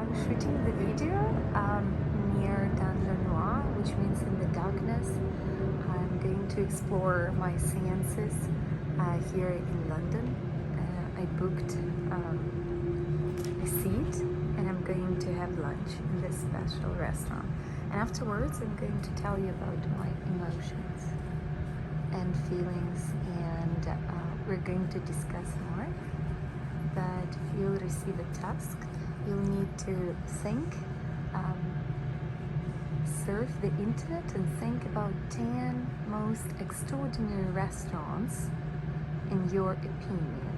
I'm shooting the video near DANS LE NOIR, which means in the darkness. I'm going to explore my seances here in London. I booked a seat and I'm going to have lunch in this special restaurant. And afterwards I'm going to tell you about my emotions and feelings, and we're going to discuss more. But you'll receive a task. You'll need to think, surf the internet and think about 10 most extraordinary restaurants in your opinion.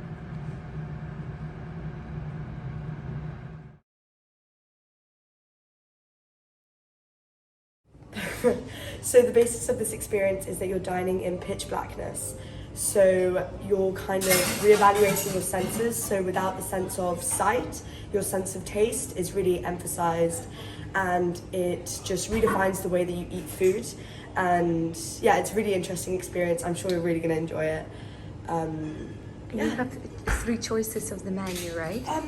So the basis of this experience is that you're dining in pitch blackness. So you're kind of reevaluating your senses. So without the sense of sight, your sense of taste is really emphasized, and it just redefines the way that you eat food. And yeah, it's a really interesting experience. I'm sure you're really going to enjoy it. You have 3 choices of the menu, right? I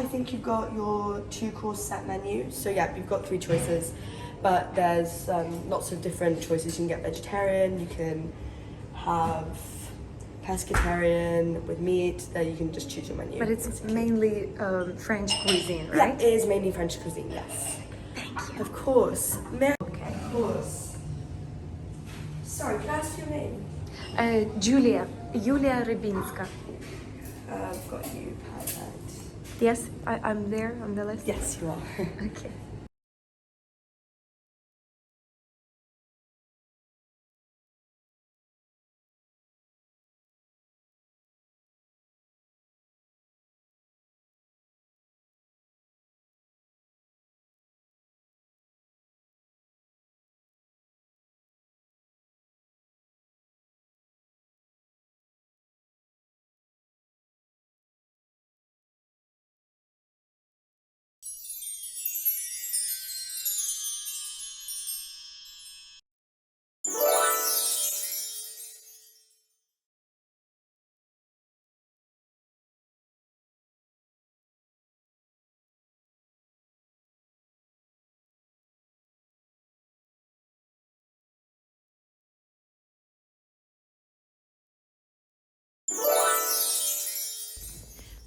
think you've got your 2-course set menu. So yeah, you've got 3 choices, but there's lots of different choices. You can get vegetarian, you can have pescatarian with meat, that you can just choose your menu. But it's basically mainly French cuisine, right? Yeah, it is mainly French cuisine, yes. Thank you. Of course. Okay. Of course. Sorry, can I ask your name? Julia Rybinska. I've got you, perfect. Yes, I'm there on the list? Yes, you are. Okay.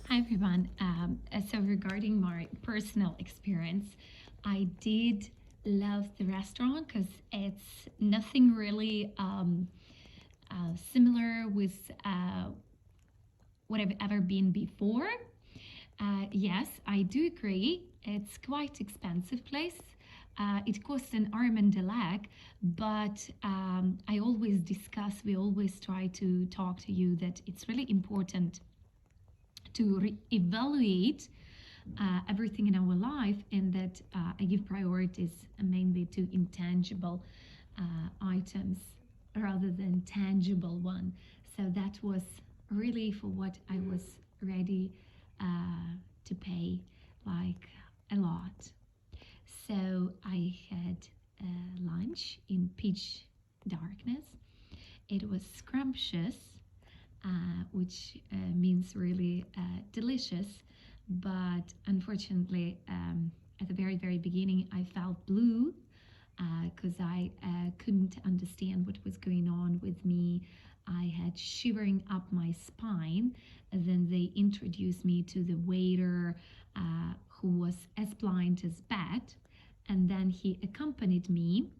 Hi everyone. So regarding my personal experience, I did love the restaurant because it's nothing really similar with what I've ever been before. Yes, I do agree. It's quite expensive place. It costs an arm and a leg, but we always try to talk to you that it's really important to evaluate everything in our life, and that I give priorities mainly to intangible items rather than tangible one. So that was really for what I was ready to pay, like a lot. So I had lunch in pitch darkness. It was scrumptious, which means really delicious, but unfortunately at the very beginning I felt blue because I couldn't understand what was going on with me. I had shivering up my spine, and then they introduced me to the waiter who was as blind as bat, and then he accompanied me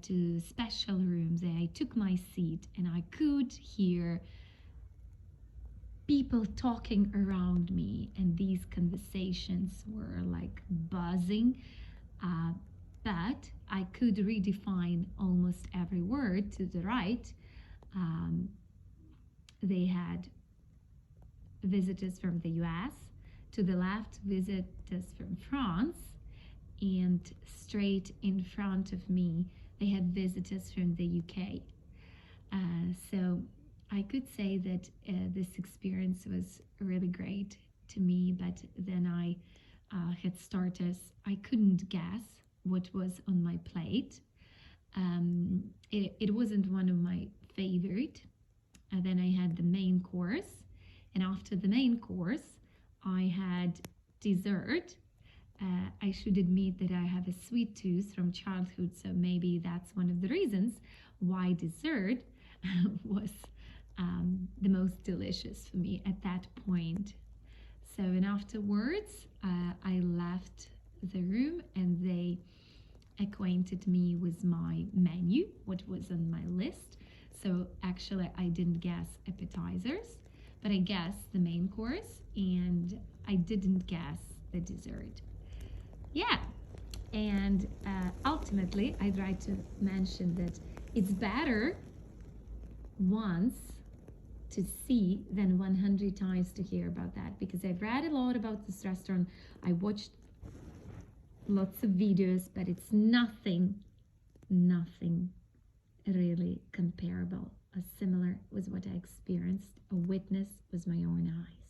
to special rooms, and I took my seat and I could hear people talking around me, and these conversations were like buzzing, but I could redefine almost every word. To the right, they had visitors from the US, to the left visitors from France, and straight in front of me they had visitors from the UK. So I could say that this experience was really great to me, but then I had starters. I couldn't guess what was on my plate. It wasn't one of my favorite. Then I had the main course, and after the main course, I had dessert. I should admit that I have a sweet tooth from childhood, so maybe that's one of the reasons why dessert was the most delicious for me at that point. So, and afterwards, I left the room and they acquainted me with my menu, what was on my list. So actually, I didn't guess appetizers, but I guessed the main course and I didn't guess the dessert. Yeah, and ultimately, I try to mention that it's better once to see than 100 times to hear about that, because I've read a lot about this restaurant. I watched lots of videos, but it's nothing really comparable or similar with what I experienced or witnessed with my own eyes.